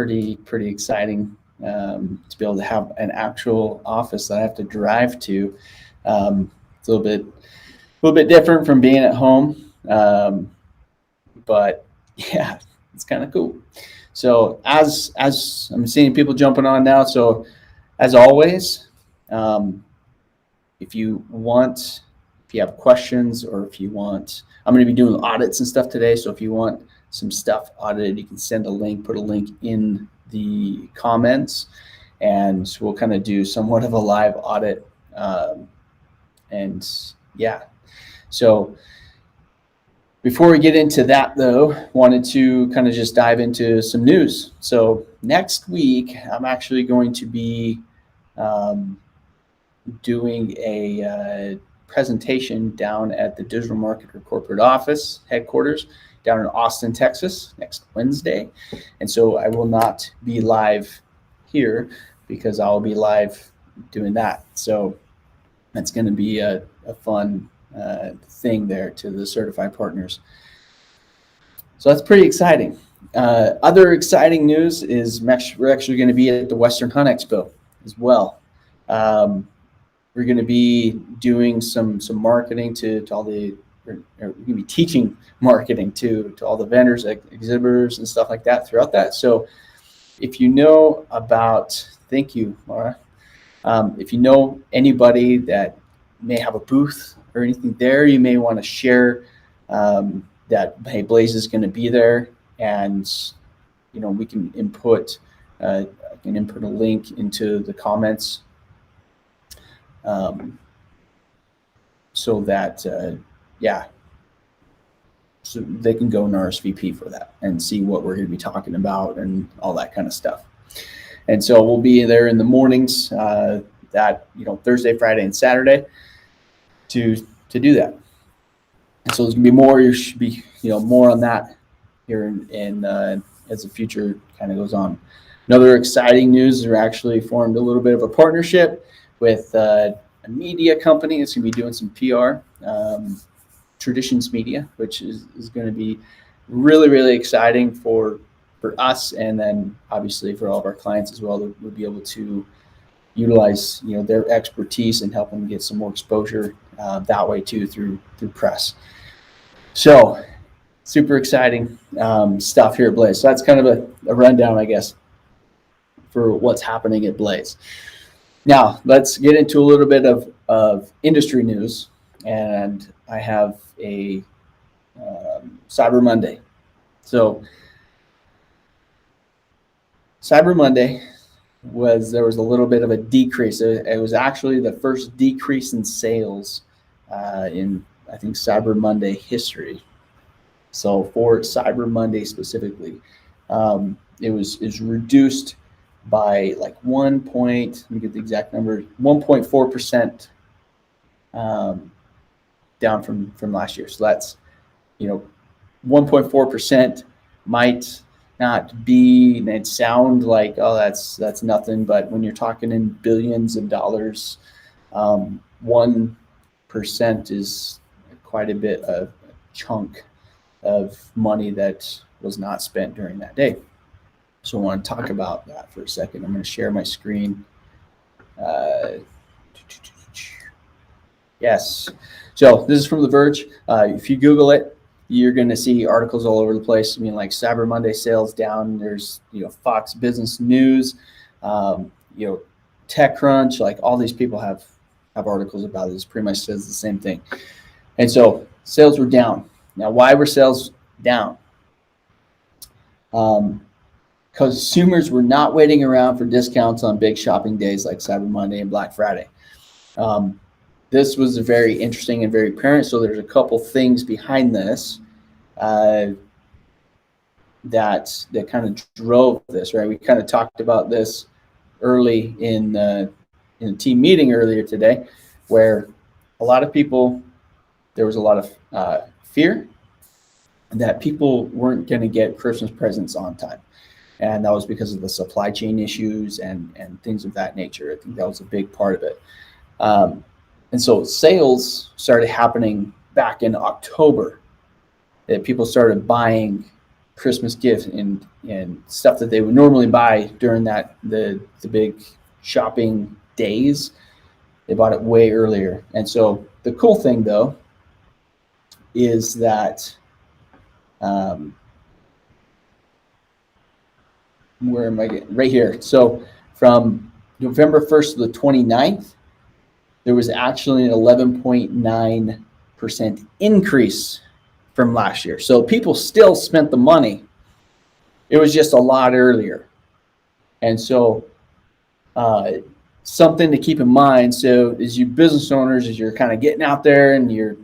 pretty exciting to be able to have an actual office that I have to drive to. It's a little bit different from being at home, but yeah, it's kind of cool. So as I'm seeing people jumping on now, so as always, if you have questions, or if you want, I'm going to be doing audits and stuff today. So if you want some stuff audited, you can send a link, put a link in the comments, and we'll kind of do somewhat of a live audit. And yeah, so before we get into that though, wanted to kind of just dive into some news. So next week, I'm actually going to be doing a presentation down at the Digital Marketer Corporate Office headquarters down in Austin, Texas, next Wednesday. And so I will not be live here because I'll be live doing that. So that's going to be a fun thing there to the certified partners. So that's pretty exciting. Other exciting news is we're actually going to be at the Western Hunt Expo as well. We're going to be doing some marketing to all the, or we're going to be teaching marketing to all the vendors, exhibitors, and stuff like that throughout that. So if you know about, thank you, Laura. If you know anybody that may have a booth or anything there, you may want to share that, hey, Blaze is going to be there, and we can input. I can input a link into the comments, so that so they can go and RSVP for that and see what we're going to be talking about and all that kind of stuff. And so we'll be there in the mornings, Thursday, Friday, and Saturday to do that. And so there's gonna be more. You should be, more on that here in as the future kind of goes on. Another exciting news is we're actually formed a little bit of a partnership with a media company that's gonna be doing some PR, Traditions Media, which is going to be really, really exciting for us, and then obviously for all of our clients as well, that we'll be able to utilize their expertise and help them get some more exposure that way too through press. So super exciting stuff here at Blaze. So that's kind of a rundown, I guess, for what's happening at Blaze. Now let's get into a little bit of industry news, and I have a Cyber Monday. So Cyber Monday there was a little bit of a decrease. It was actually the first decrease in sales in, I think, Cyber Monday history. So for Cyber Monday specifically, it was reduced by like let me get the exact number, 1.4% down from last year. So that's 1.4% might not be, and it sound like, oh, that's nothing, but when you're talking in billions of dollars, 1% is quite a bit of a chunk of money that was not spent during that day. So I want to talk about that for a second. I'm going to share my screen. Yes. So this is from The Verge. If you Google it, you're going to see articles all over the place. I mean, like Cyber Monday sales down. There's, Fox Business News, TechCrunch, like all these people have articles about it. It pretty much says the same thing. And so sales were down. Now, why were sales down? Consumers were not waiting around for discounts on big shopping days like Cyber Monday and Black Friday. This was very interesting and very apparent. So there's a couple things behind this that kind of drove this, right? We kind of talked about this early in a team meeting earlier today, where there was a lot of fear that people weren't going to get Christmas presents on time. And that was because of the supply chain issues and things of that nature. I think that was a big part of it. And so sales started happening back in October, that people started buying Christmas gifts and stuff that they would normally buy during the big shopping days. They bought it way earlier. And so the cool thing though is that where am I getting? Right here. So from November 1st to the 29th, there was actually an 11.9% increase from last year. So people still spent the money. It was just a lot earlier. And so something to keep in mind. So as you business owners, as you're kind of getting out there and you're,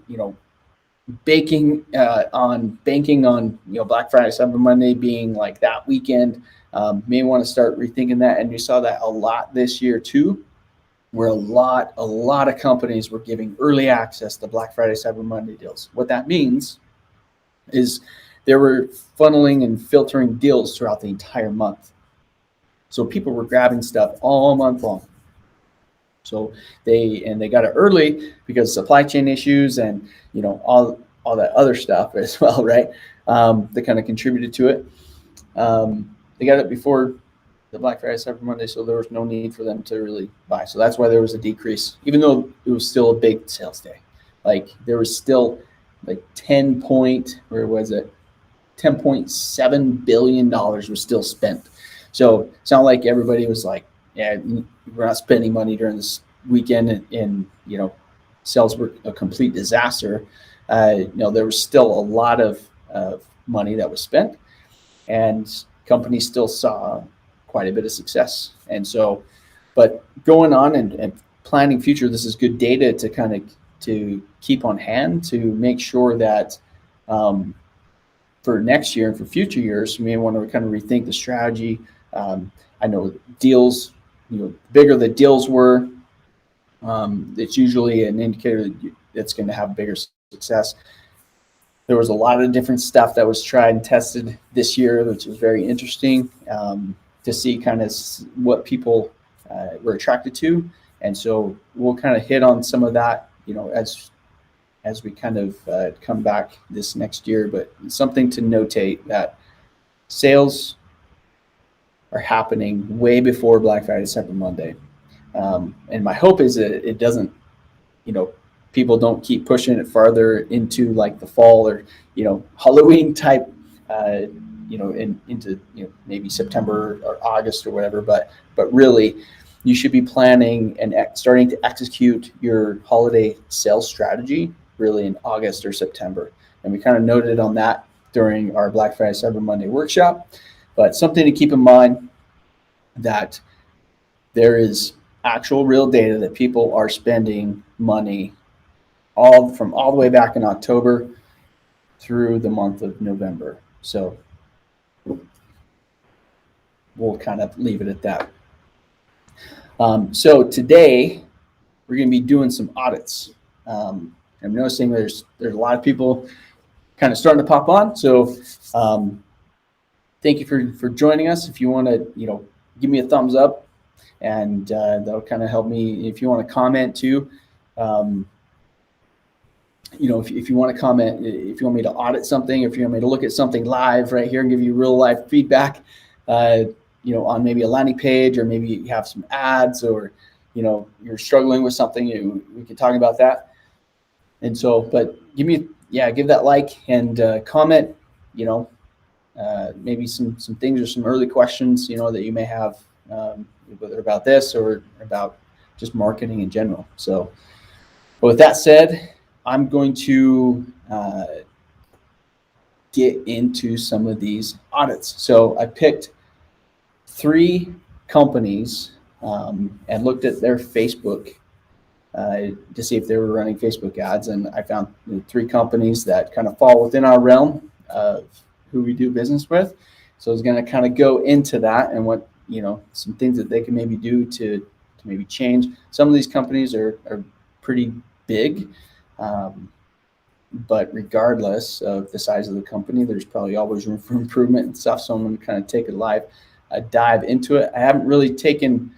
banking on Black Friday, Cyber Monday being like that weekend, may want to start rethinking that. And you saw that a lot this year too, where a lot of companies were giving early access to Black Friday, Cyber Monday deals. What that means is they were funneling and filtering deals throughout the entire month. So people were grabbing stuff all month long. So they got it early because supply chain issues and all that other stuff as well, right? That kind of contributed to it. They got it before the Black Friday Cyber Monday, so there was no need for them to really buy. So that's why there was a decrease, even though it was still a big sales day. Like there was still like $10.7 billion was still spent. So it's not like everybody was like, yeah, we're not spending money during this weekend and sales were a complete disaster. There was still a lot of money that was spent, and companies still saw quite a bit of success. And so, but going on and planning future, this is good data to kind of to keep on hand to make sure that for next year and for future years, we may want to kind of rethink the strategy. I know deals, bigger the deals were, it's usually an indicator that it's going to have bigger success. There was a lot of different stuff that was tried and tested this year, which was very interesting to see kind of what people were attracted to. And so we'll kind of hit on some of that, as we kind of come back this next year. But something to notate that sales are happening way before Black Friday, Cyber Monday. And my hope is that it doesn't, people don't keep pushing it farther into like the fall or, Halloween type, into, maybe September or August or whatever. But really, you should be planning and starting to execute your holiday sales strategy really in August or September. And we kind of noted on that during our Black Friday, Cyber Monday workshop. But something to keep in mind that there is actual real data that people are spending money all the way back in October through the month of November. So we'll kind of leave it at that. So today we're going to be doing some audits. I'm noticing there's a lot of people kind of starting to pop on. So thank you for joining us. If you want to, give me a thumbs up, and that'll kind of help me. If you want to comment too, if you want to comment, if you want me to audit something, if you want me to look at something live right here and give you real life feedback, on maybe a landing page, or maybe you have some ads, or you're struggling with something, we can talk about that. And so, but give that like and comment, maybe some things or some early questions, that you may have, whether about this or about just marketing in general. So, but with that said, I'm going to get into some of these audits. So I picked 3 companies and looked at their Facebook to see if they were running Facebook ads. And I found 3 companies that kind of fall within our realm of who we do business with. So I was going to kind of go into that and what, some things that they can maybe do to maybe change. Some of these companies are pretty big, but regardless of the size of the company, there's probably always room for improvement and stuff. So I'm going to kind of take a dive into it. I haven't really taken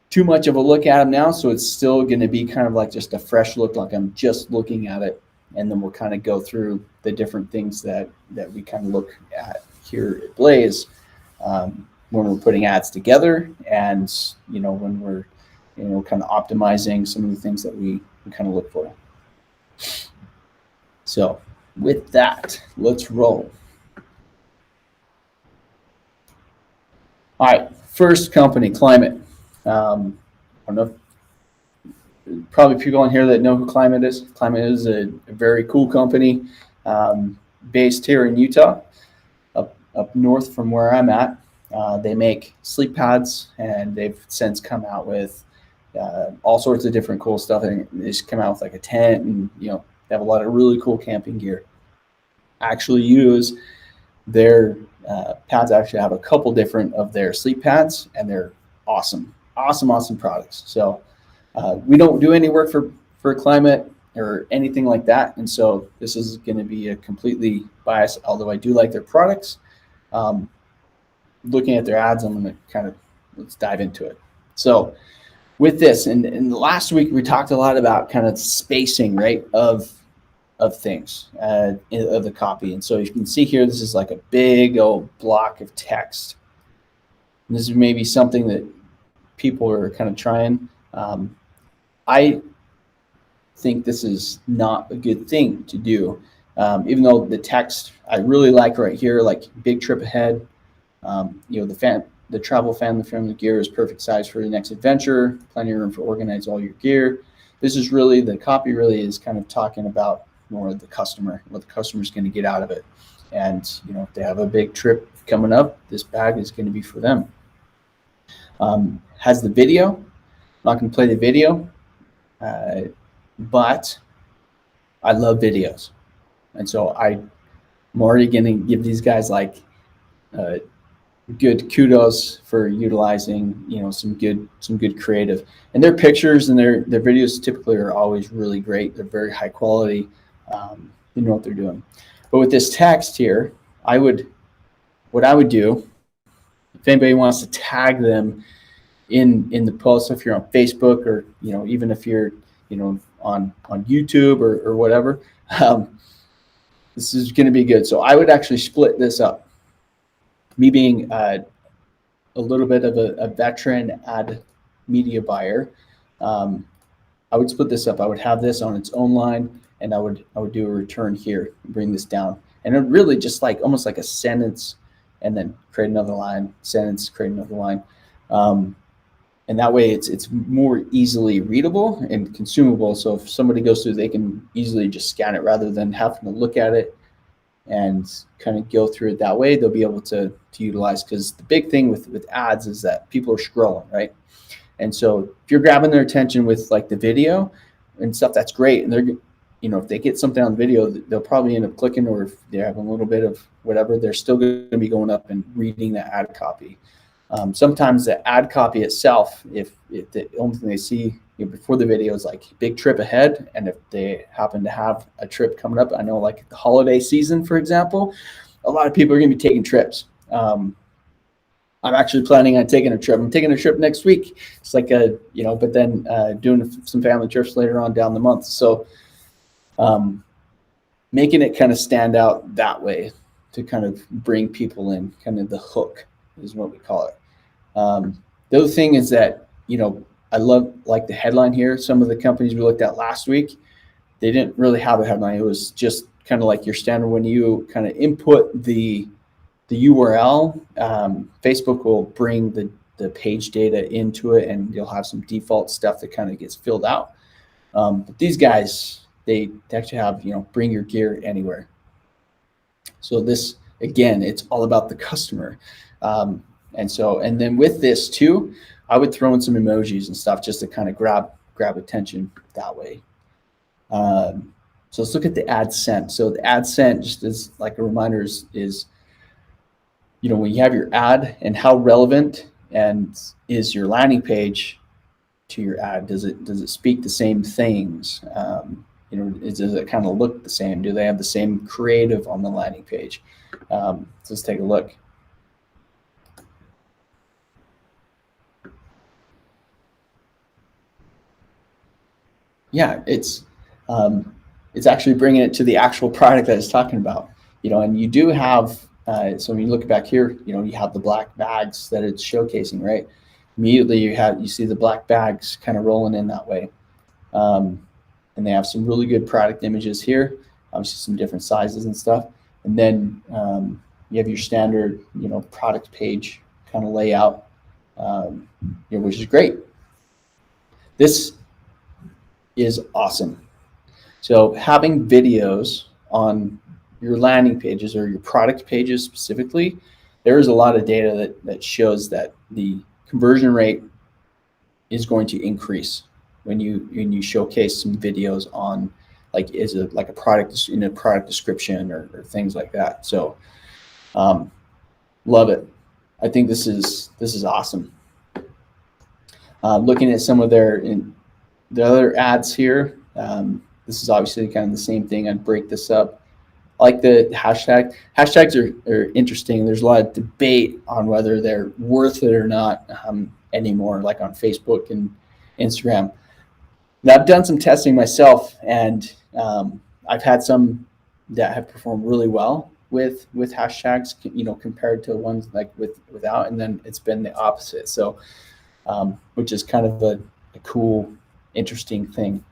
too much of a look at them now, so it's still going to be kind of like just a fresh look, like I'm just looking at it, and then we'll kind of go through the different things that we kind of look at here at Blaze when we're putting ads together, and when we're kind of optimizing some of the things that we kind of look for. So with that, let's roll. All right, first company, Climate. I don't know, probably people on here that know who Climate is. Climate is a very cool company based here in Utah, up north from where I'm at. They make sleep pads, and they've since come out with all sorts of different cool stuff. And they just come out with like a tent, and they have a lot of really cool camping gear. Actually use their pads. Actually have a couple different of their sleep pads, and they're awesome products. So we don't do any work for Climate or anything like that, and so this is going to be a completely biased, although I do like their products. Looking at their ads, I'm going to let's dive into it. So with this, and last week we talked a lot about kind of spacing, right, of things, of the copy. And so you can see here, this is like a big old block of text. And this is maybe something that people are kind of trying. I think this is not a good thing to do, even though the text I really like right here, like big trip ahead. The travel family gear is perfect size for your next adventure. Plenty of room for organize all your gear. This is really, the copy really is kind of talking about more of the customer, what the customer is going to get out of it. And if they have a big trip coming up, this bag is going to be for them. Has the video. I'm not going to play the video, but I love videos, and so I'm already going to give these guys like good kudos for utilizing some good creative. And their pictures and their videos typically are always really great. They're very high quality. They know what they're doing. But with this text here, what I would do, if anybody wants to tag them in the post, if you're on Facebook, or even if you're on YouTube or whatever, this is going to be good. So I would actually split this up. Me being a little bit of a veteran ad media buyer, I would split this up. I would have this on its own line, and I would do a return here and bring this down. And it really just like almost like a sentence, and then create another line, sentence, create another line. And that way it's more easily readable and consumable. So if somebody goes through, they can easily just scan it rather than having to look at it and kind of go through it that way. They'll be able to utilize, because the big thing with ads is that people are scrolling, right? And so if you're grabbing their attention with like the video and stuff, that's great. And they're, if they get something on video, they'll probably end up clicking, or if they have a little bit of whatever, they're still going to be going up and reading the ad copy. Sometimes the ad copy itself, if the only thing they see before the video is like big trip ahead, and if they happen to have a trip coming up, I know like the holiday season, for example, a lot of people are going to be taking trips. I'm actually planning on taking a trip. I'm taking a trip next week. It's like but then doing some family trips later on down the month. So making it kind of stand out that way to kind of bring people in, kind of the hook is what we call it. The other thing is that, I love like the headline here. Some of the companies we looked at last week, they didn't really have a headline. It was just kind of like your standard when you kind of input the URL, Facebook will bring the page data into it, and you'll have some default stuff that kind of gets filled out. But these guys, they actually have, bring your gear anywhere. So this, again, it's all about the customer. And then with this too, I would throw in some emojis and stuff just to kind of grab attention that way. So let's look at the ad sent. So the ad sent, just as like a reminder, is when you have your ad, and how relevant and is your landing page to your ad? Does it speak the same things? Does it kind of look the same? Do they have the same creative on the landing page? So let's take a look. Yeah, it's actually bringing it to the actual product that it's talking about, and you do have So when you look back here, you have the black bags that it's showcasing, right? Immediately you see the black bags kind of rolling in that way. And they have some really good product images here, obviously some different sizes and stuff. And then you have your standard, product page kind of layout, which is great. This is awesome. So having videos on your landing pages or your product pages specifically, there is a lot of data that shows that the conversion rate is going to increase when you showcase some videos on like a product in a product description or things like that. So love it. I think this is awesome. Looking at some of the other ads here, this is obviously kind of the same thing. I'd break this up. I like the hashtag. Hashtags are interesting. There's a lot of debate on whether they're worth it or not anymore, like on Facebook and Instagram. Now, I've done some testing myself, and I've had some that have performed really well with hashtags, compared to ones like without, and then it's been the opposite. So, which is kind of a cool, interesting thing.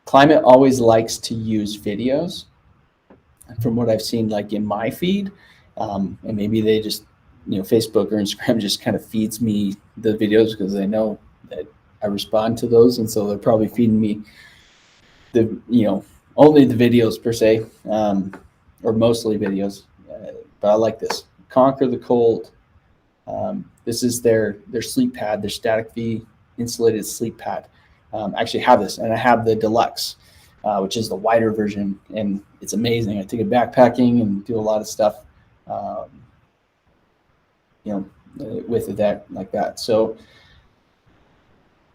Climate always likes to use videos, from what I've seen, like in my feed, and maybe they just, Facebook or Instagram just kind of feeds me the videos because they know that I respond to those, and so they're probably feeding me the, only the videos per se, or mostly videos. But I like this. Conquer the cold. This is their sleep pad, their static V insulated sleep pad. I actually have this, and I have the deluxe, which is the wider version, and it's amazing. I take it backpacking and do a lot of stuff, with it like that. So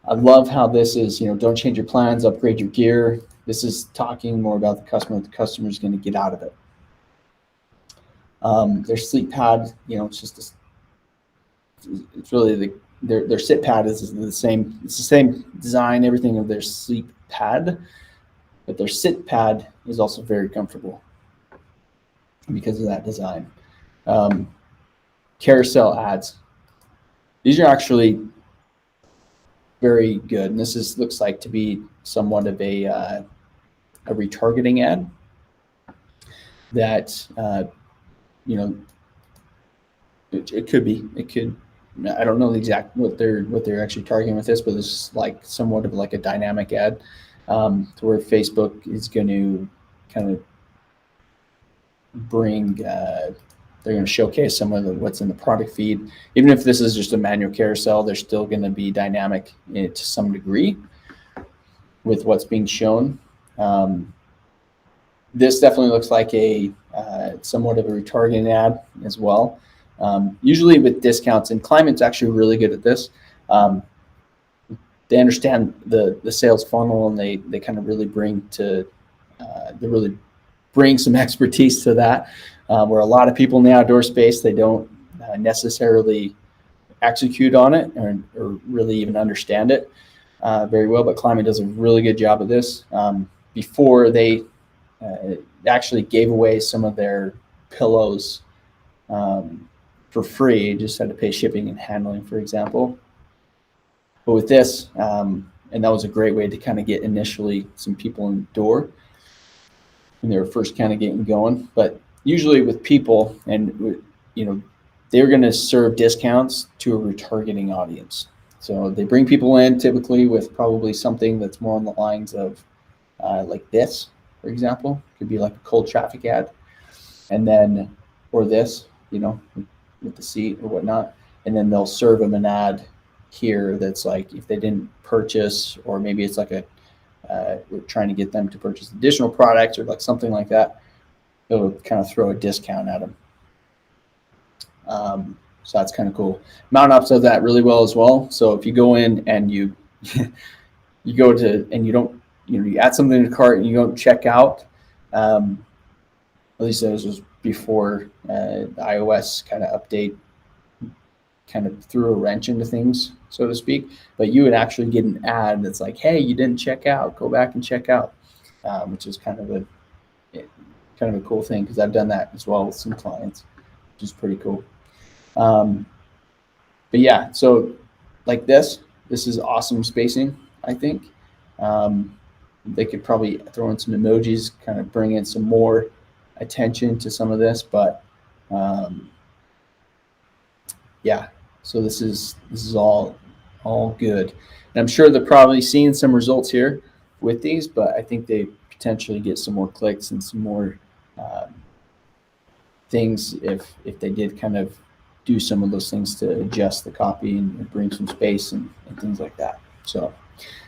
I love how this is, don't change your plans, upgrade your gear. This is talking more about the customer, what the customer is going to get out of it. Their sleep pad, it's just it's really their sit pad is the same. It's the same design, everything of their sleep pad, but their sit pad is also very comfortable because of that design. Carousel ads. These are actually very good, and this looks like to be somewhat of a retargeting ad that it could be. It could. I don't know the exact what they're actually targeting with this, but it's like somewhat of like a dynamic ad, to where Facebook is going to kind of bring. They're going to showcase some of what's in the product feed. Even if this is just a manual carousel, they're still going to be dynamic to some degree with what's being shown. This definitely looks like a somewhat of a retargeting ad as well. Usually with discounts, and Climate's actually really good at this. They understand the sales funnel, and they kind of really bring some expertise to that. Where a lot of people in the outdoor space, they don't necessarily execute on it or really even understand it very well. But Climate does a really good job of this. Before they actually gave away some of their pillows for free, just had to pay shipping and handling, for example. But with this, and that was a great way to kind of get initially some people in the door when they were first kind of getting going. But usually with people, and they're going to serve discounts to a retargeting audience. So they bring people in typically with probably something that's more on the lines of like this, for example, could be like a cold traffic ad, and then or this, with the seat or whatnot, and then they'll serve them an ad here that's like if they didn't purchase, or maybe it's like we're trying to get them to purchase additional products or like something like that. It'll kind of throw a discount at them. So that's kind of cool. Mount Ups does that really well as well. So if you go in and you go to, and you don't, you add something to the cart and you don't check out, at least this was before the iOS kind of update kind of threw a wrench into things, so to speak. But you would actually get an ad that's like, hey, you didn't check out, go back and check out, which is kind of kind of a cool thing because I've done that as well with some clients, which is pretty cool. But yeah, so like this is awesome spacing, I think. They could probably throw in some emojis, kind of bring in some more attention to some of this, but yeah, so this is all good. And I'm sure they're probably seeing some results here with these, but I think they potentially get some more clicks and some more things if they did kind of do some of those things to adjust the copy and bring some space and things like that. So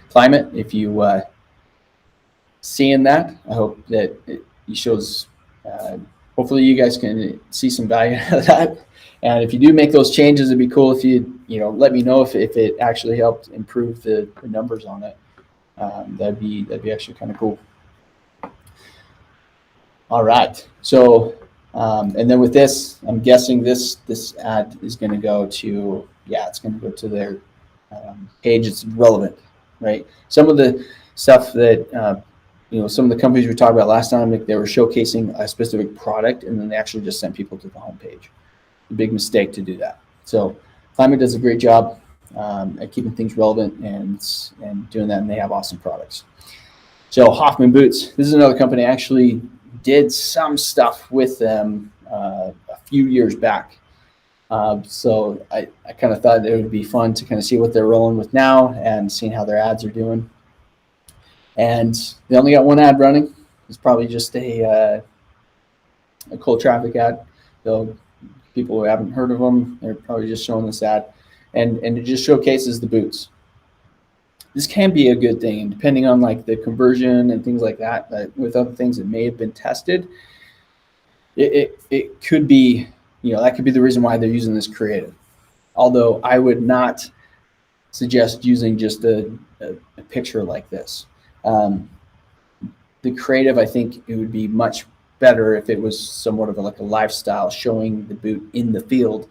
Climate, if you seeing that, I hope that it shows, hopefully you guys can see some value out of that. And if you do make those changes, it'd be cool if you let me know if it actually helped improve the numbers on it. That'd be actually kind of cool. All right, so and then with this, I'm guessing this ad is going to go to, it's going to go to their page. It's relevant, right? Some of the stuff that some of the companies we talked about last time, they were showcasing a specific product, and then they actually just sent people to the homepage. A big mistake to do that. So Climate does a great job at keeping things relevant and doing that, and they have awesome products. So Hoffman Boots, this is another company I actually did some stuff with them a few years back. So I kind of thought it would be fun to kind of see what they're rolling with now and seeing how their ads are doing. And they only got one ad running. It's probably just a cold traffic ad. So people who haven't heard of them, they're probably just showing this ad. And it just showcases the boots. This can be a good thing, depending on like the conversion and things like that. But with other things that may have been tested, it could be, that could be the reason why they're using this creative. Although I would not suggest using just a picture like this. The creative, I think it would be much better if it was somewhat of like a lifestyle, showing the boot in the field,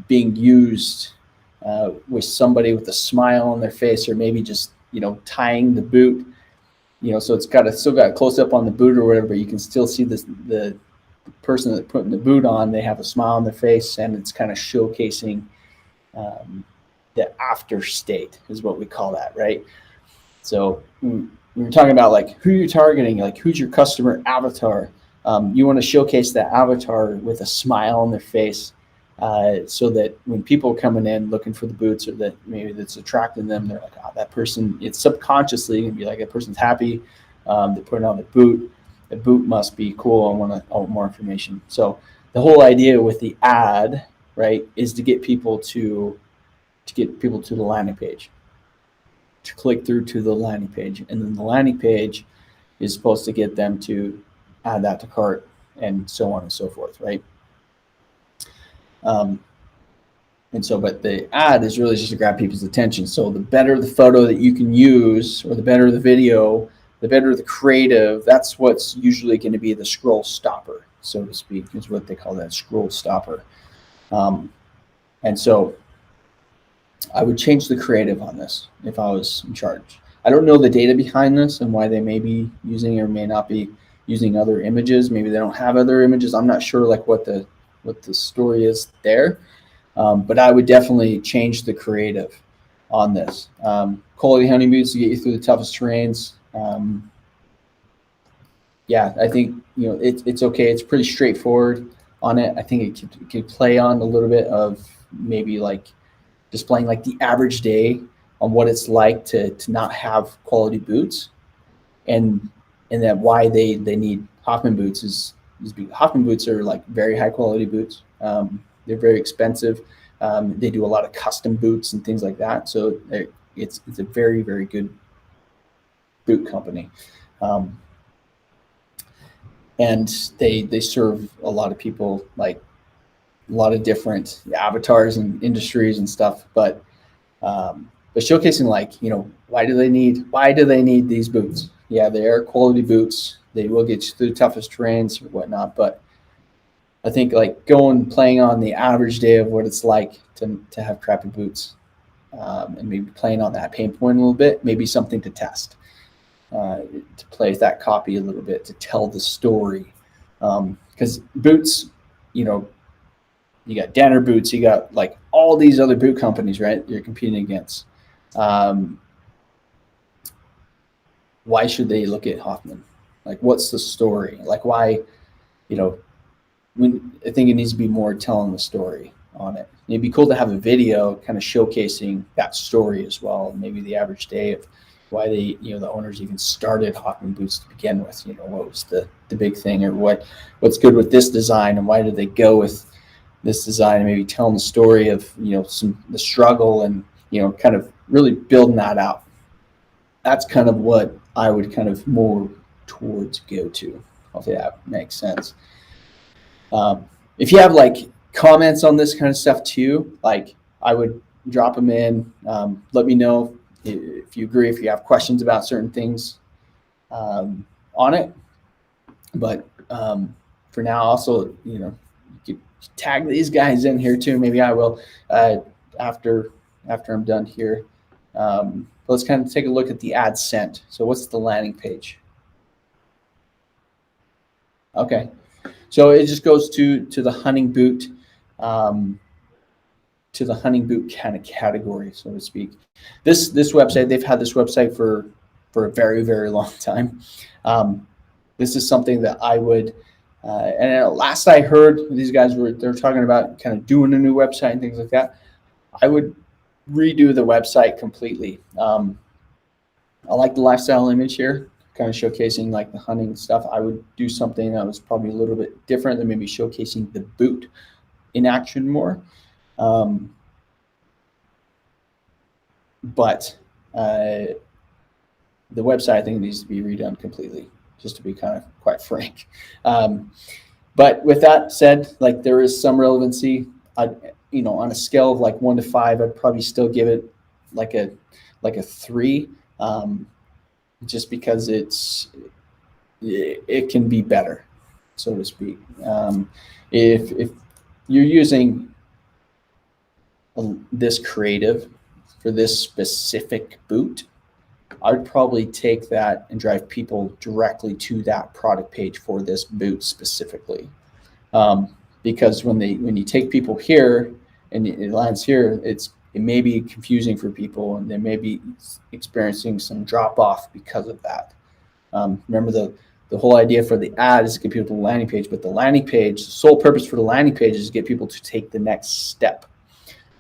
being used with somebody with a smile on their face, or maybe just tying the boot, so it's still got close up on the boot or whatever, but you can still see the person that's putting the boot on. They have a smile on their face, and it's kind of showcasing the after state is what we call that, right? So we're talking about like who you're targeting, like who's your customer avatar. You want to showcase that avatar with a smile on their face, so that when people are coming in looking for the boots, or that maybe that's attracting them, they're like, oh, that person, it's subconsciously going to be like, that person's happy. They're putting on the boot. The boot must be cool. I want more information. So the whole idea with the ad, right, is to get people to the landing page, to click through to the landing page. And then the landing page is supposed to get them to add that to cart and so on and so forth, right? But the ad is really just to grab people's attention. So the better the photo that you can use, or the better the video, the better the creative, that's what's usually going to be the scroll stopper, so to speak, is what they call that, scroll stopper. And so I would change the creative on this if I was in charge. I don't know the data behind this and why they may be using or may not be using other images. Maybe they don't have other images. I'm not sure like what the story is there. But I would definitely change the creative on this. Quality hunting boots to get you through the toughest terrains. I think it's okay. It's pretty straightforward on it. I think it could play on a little bit of maybe like displaying like the average day on what it's like to not have quality boots, and that why they need Hoffman boots is Hoffman boots are like very high quality boots. They're very expensive. They do a lot of custom boots and things like that. So it's a very, very good boot company. And they serve a lot of people, like a lot of different avatars and industries and stuff. But showcasing like, why do they need these boots? Yeah, they are quality boots. They will get you through the toughest terrains or whatnot. But I think like playing on the average day of what it's like to have crappy boots, and maybe playing on that pain point a little bit, maybe something to test, to play with that copy a little bit, to tell the story Because boots, you know, you got Danner Boots, you got like all these other boot companies, right? You're competing against. Why should they look at Hoffman? Like, what's the story? Like, why, you know, I think it needs to be more telling the story on it. It'd be cool to have a video kind of showcasing that story as well. Maybe the average day of why they, you know, the owners even started Hoffman Boots to begin with. You know, what was the big thing, or what's good with this design, and why did they go with this design, and maybe telling the story of, you know, the struggle, and, you know, kind of really building that out. That's kind of what I would kind of more towards go to. Hopefully that makes sense. If you have like comments on this kind of stuff too, like, I would drop them in. Let me know if you agree, if you have questions about certain things on it. But for now, also, you know, you could tag these guys in here too. Maybe I will after I'm done here. Let's kind of take a look at the Adsense. So what's the landing page? Okay, so it just goes to the hunting boot, kind of category, so to speak. This website, they've had this website for a very, very long time. This is something that I would, and last I heard, these guys they're talking about kind of doing a new website and things like that. I would redo the website completely. I like the lifestyle image here, kind of showcasing like the hunting stuff. I would do something that was probably a little bit different than maybe showcasing the boot in action more. But the website, I think, needs to be redone completely, just to be kind of quite frank. But with that said, like, there is some relevancy. You know, on a scale of like 1 to 5, I'd probably still give it like a 3, just because it can be better, so to speak. If you're using this creative for this specific boot, I'd probably take that and drive people directly to that product page for this boot specifically. Because when you take people here and it lands here, it may be confusing for people, and they may be experiencing some drop off because of that. Remember, the whole idea for the ad is to get people to the landing page, but the landing page, the sole purpose for the landing page is to get people to take the next step.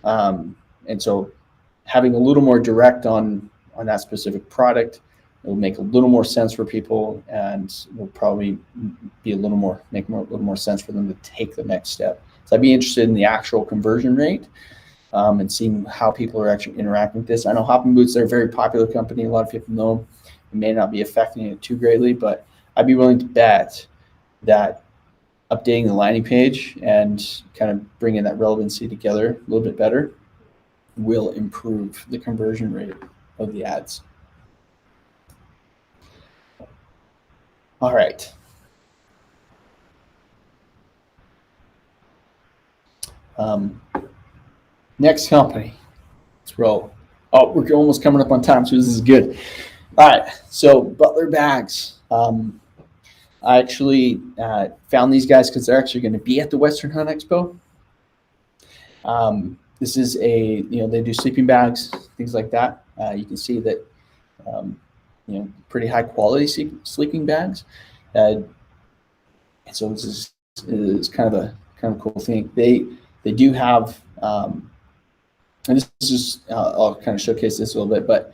And so having a little more direct on that specific product, it will make a little more sense for people, and will probably be a little more sense for them to take the next step. So I'd be interested in the actual conversion rate, and seeing how people are actually interacting with this. I know Hoffman Boots, they're a very popular company. A lot of people know them. It may not be affecting it too greatly, but I'd be willing to bet that updating the landing page and kind of bringing that relevancy together a little bit better will improve the conversion rate of the ads. All right. Next company. Let's roll. Oh, we're almost coming up on time, so this is good. All right. So Butler Bags. I actually found these guys because they're actually going to be at the Western Hunt Expo. This is they do sleeping bags, things like that. You can see that, pretty high quality sleeping bags. And so this is kind of a cool thing. They do have, and this is just, I'll kind of showcase this a little bit, but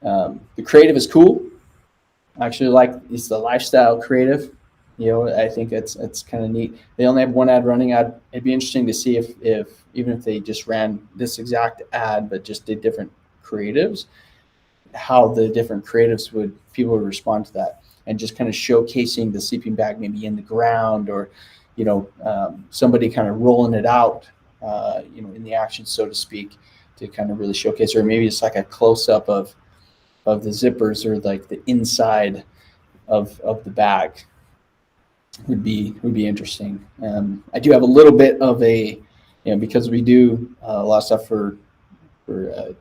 the creative is cool. I actually like, it's the lifestyle creative. I think it's kind of neat. They only have one ad running. It'd be interesting to see if even if they just ran this exact ad but just did different creatives, how the different creatives people would respond to that, and just kind of showcasing the sleeping bag maybe in the ground, or somebody kind of rolling it out in the action, so to speak, to kind of really showcase, or maybe it's like a close-up of the zippers, or like the inside of the bag. Would be interesting. I do have a little bit of a, because we do a lot of stuff for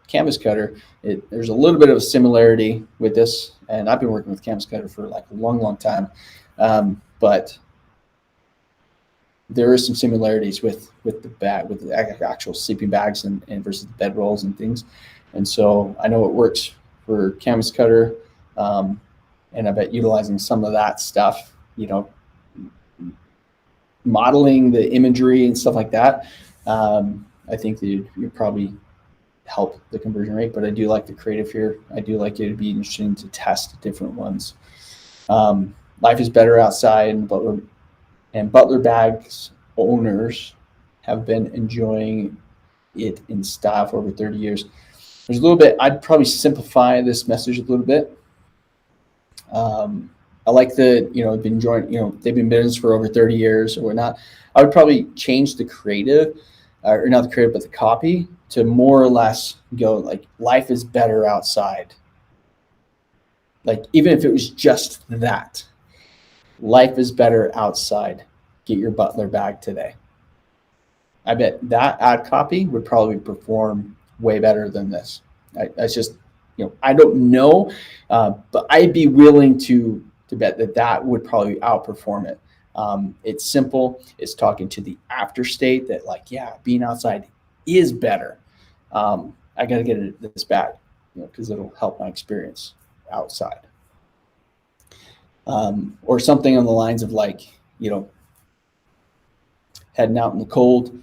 Canvas Cutter, there's a little bit of a similarity with this, and I've been working with Canvas Cutter for like a long time, but there are some similarities with the actual sleeping bags and versus the bedrolls and things. And so I know it works for canvas cutter, and I bet utilizing some of that stuff, modeling the imagery and stuff like that, I think that you'd probably help the conversion rate. But I do like the creative here. I do like it to be interesting to test different ones. Life is better outside, and Butler Bags owners have been enjoying it in style for over 30 years. There's a little bit, I'd probably simplify this message a little bit. I like the, been enjoying, they've been in business for over 30 years or whatnot. I would probably change the creative, or not the creative, but the copy to more or less go like, life is better outside. Like, even if it was just that, life is better outside. Get your Butler bag today. I bet that ad copy would probably perform way better than this. That's just, I don't know, but I'd be willing to bet that would probably outperform it. It's simple. It's talking to the after state that, like, yeah, being outside is better. I got to get this bag, because it'll help my experience outside. Or something on the lines of, like, heading out in the cold,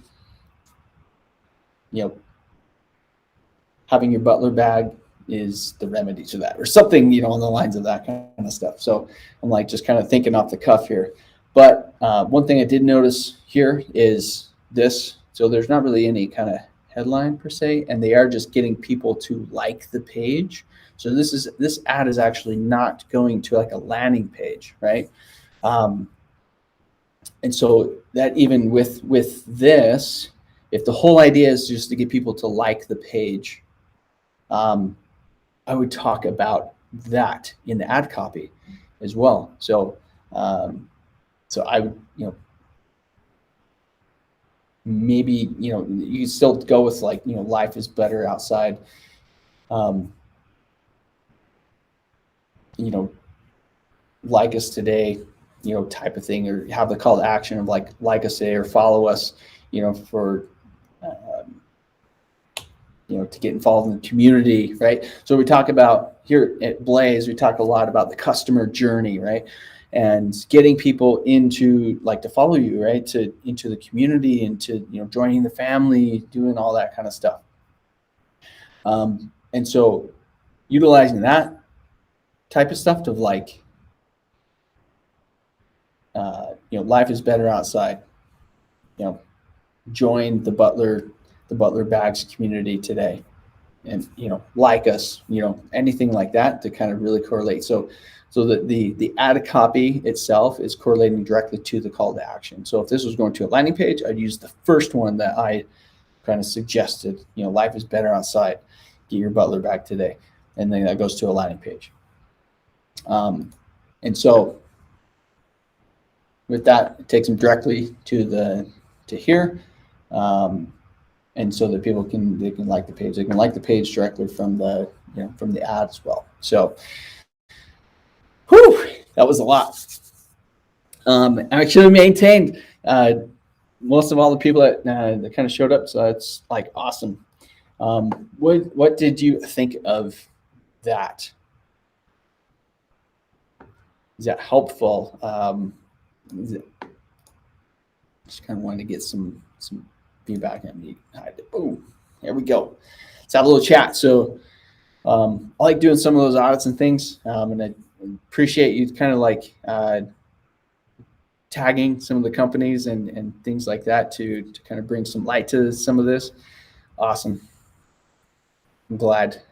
having your Butler bag is the remedy to that, or something, on the lines of that kind of stuff. So I'm like just kind of thinking off the cuff here. But one thing I did notice here is this. So there's not really any kind of headline per se, and they are just getting people to like the page. So this ad is actually not going to like a landing page, right? And so that even with this, if the whole idea is just to get people to like the page, I would talk about that in the ad copy as well. So, so I would, maybe, you still go with, like, life is better outside. Like us today, type of thing, or have the call to action of like us today, or follow us, for, to get involved in the community, right? So we talk about here at Blaze, we talk a lot about the customer journey, right? And getting people into, like, to follow you, right? Into the community, into, joining the family, doing all that kind of stuff. And so utilizing that type of stuff to, like, life is better outside, join the Butler Bags community today, and, like us, anything like that to kind of really correlate. So that the ad copy itself is correlating directly to the call to action. So if this was going to a landing page, I'd use the first one that I kind of suggested, life is better outside, get your Butler bag today. And then that goes to a landing page. And so with that, it takes them directly to here. And so that people can like the page. They can like the page directly from the ad as well. So, that was a lot. I actually maintained most of all the people that kind of showed up. So it's like awesome. What did you think of that? Is that helpful? Just kind of wanted to get some feedback on me. Boom, there we go. Let's have a little chat. So I like doing some of those audits and things, and I appreciate you kind of like tagging some of the companies and things like that to kind of bring some light to some of this. Awesome. I'm glad,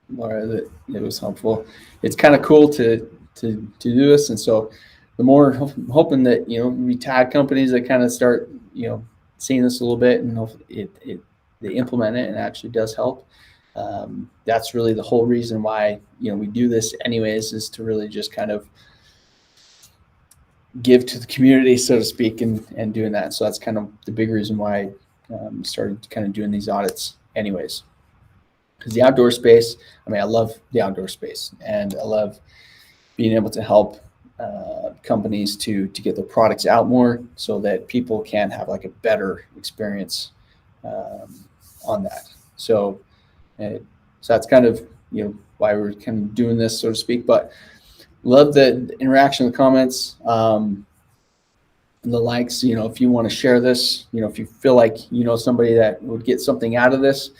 Laura, that it was helpful. It's kind of cool to do this, and so the more I'm hoping that we tag companies that kind of start seeing this a little bit, and they implement it and it actually does help. That's really the whole reason why we do this anyways, is to really just kind of give to the community, so to speak, and doing that. So that's kind of the big reason why I started kind of doing these audits anyways. Because the outdoor space, I love the outdoor space, and I love being able to help companies to get their products out more so that people can have like a better experience on that. So, so that's kind of why we're kind of doing this, so to speak. But love the interaction, the comments, the likes. If you want to share this, if you feel like somebody that would get something out of this,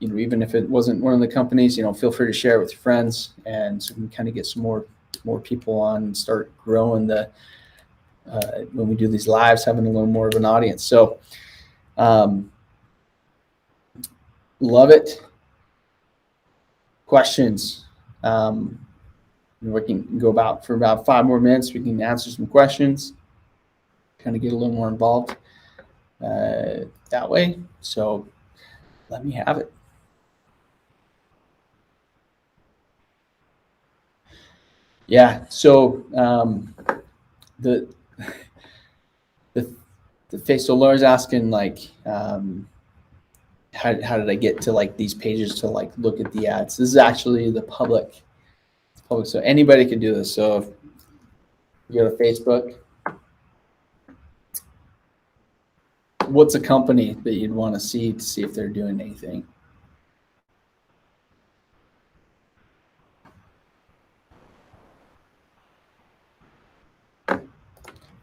even if it wasn't one of the companies, feel free to share it with your friends, and so we can kind of get some more people on and start growing the when we do these lives, having a little more of an audience. So love it. Questions. We can go for about 5 more minutes. We can answer some questions, kind of get a little more involved that way. So let me have it. Yeah. So the face. So Laura's asking like, how did I get to like these pages to like look at the ads? This is actually the public. So anybody can do this. So if you go to Facebook, what's a company that you'd want to see if they're doing anything?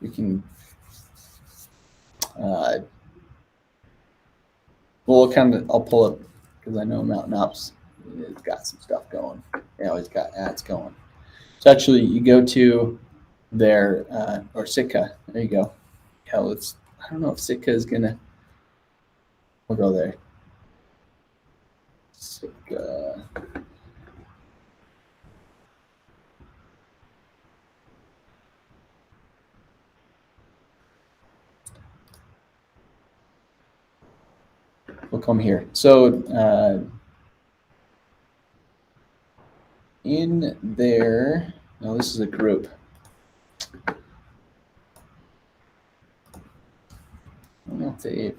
You can I'll pull up because I know Mountain Ops has got some stuff going. They always got ads going. So actually, you go to their or Sitka. There you go. Hell, I don't know if Sitka is gonna. We'll go there. Sitka. We'll come here. So in there, now this is a group. I don't know if they.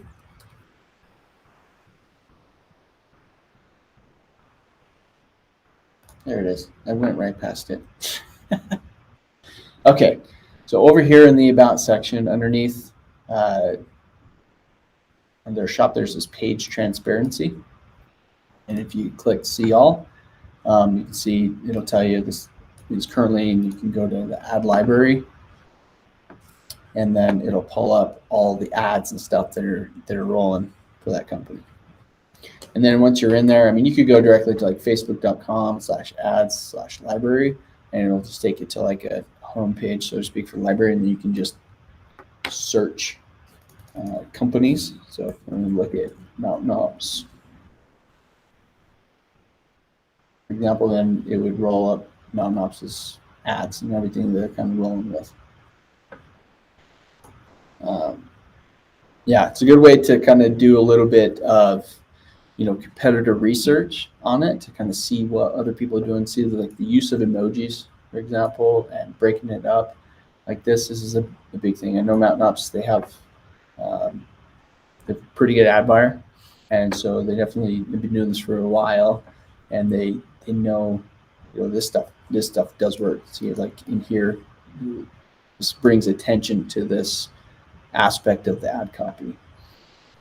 There it is. I went right past it. Okay, so over here in the About section, underneath on their shop, there's this page transparency. And if you click See All, you can see it'll tell you this is currently, and you can go to the ad library, and then it'll pull up all the ads and stuff that are rolling for that company. And then once you're in there, I mean, you could go directly to like facebook.com/ads/library, and it'll just take you to like a home page, so to speak, for the library, and then you can just search companies. So if we look at Mountain Ops, for example, then it would roll up Mountain Ops' ads and everything they're kind of rolling with. Yeah, it's a good way to kind of do a little bit of competitor research on it, to kind of see what other people are doing, see like the use of emojis, for example, and breaking it up like this. This is a big thing. I know Mountain Ops, they have a pretty good ad buyer, and so they definitely have been doing this for a while, and they know this stuff does work. See, like in here, this brings attention to this aspect of the ad copy.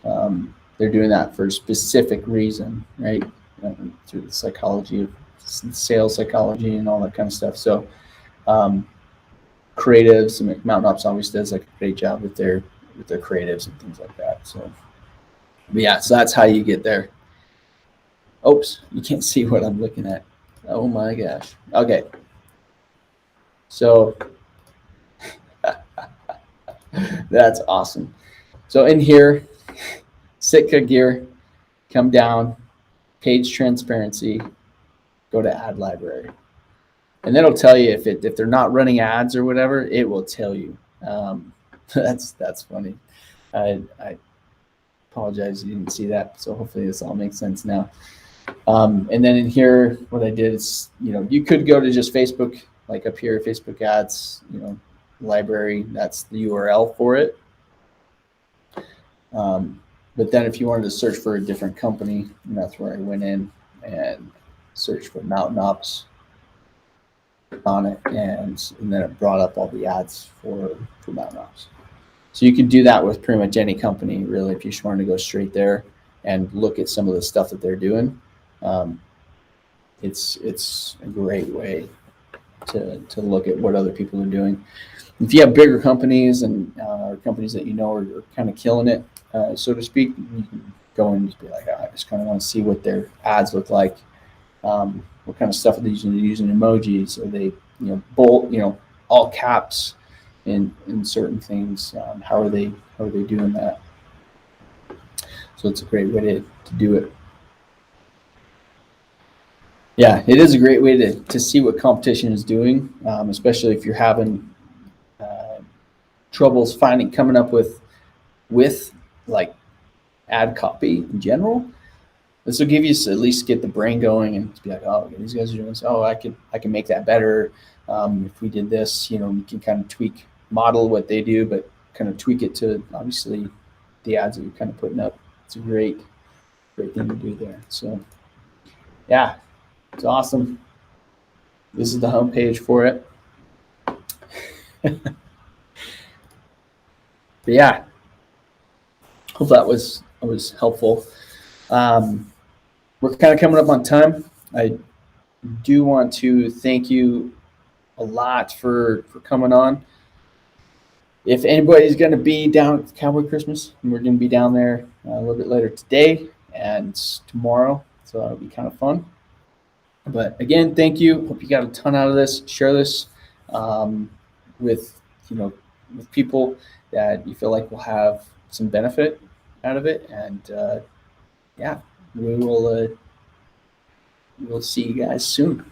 They're doing that for a specific reason, right? Through the psychology of sales psychology and all that kind of stuff. So creatives, and Mountain Ops always does like a great job with their creatives and things like that. So, but yeah, so that's how you get there. Oops, you can't see what I'm looking at. Oh my gosh. Okay. So that's awesome. So in here, Sitka gear, come down, page transparency, go to ad library. And then it'll tell you if they're not running ads or whatever, it will tell you. That's funny. I apologize you didn't see that. So hopefully this all makes sense now. And then in here, what I did is, you could go to just Facebook, like up here, Facebook ads, library, that's the URL for it. But then if you wanted to search for a different company, and that's where I went in and searched for Mountain Ops. on it, and then it brought up all the ads for Mountain Ops. So you could do that with pretty much any company, really, if you just wanted to go straight there and look at some of the stuff that they're doing. It's a great way to look at what other people are doing. If you have bigger companies and companies that you know are kind of killing it, so to speak, you can go and just be like, I just kind of want to see what their ads look like. What kind of stuff are they using? They're using emojis. Are they, bold, all caps in certain things? How are they doing that? So it's a great way to do it. Yeah, it is a great way to see what competition is doing, especially if you're having troubles coming up with like ad copy in general. This will give you at least get the brain going and be like, oh, these guys are doing this. Oh, I can make that better. If we did this, you can kind of tweak, model what they do, but kind of tweak it to obviously the ads that you're kind of putting up. It's a great thing to do there. So yeah, it's awesome. This is the homepage for it. But yeah, hope that was helpful. We're kind of coming up on time. I do want to thank you a lot for coming on. If anybody's going to be down at Cowboy Christmas, we're going to be down there a little bit later today and tomorrow, so that'll be kind of fun. But again, thank you. Hope you got a ton out of this. Share this with people that you feel like will have some benefit out of it, and yeah, we'll see you guys soon.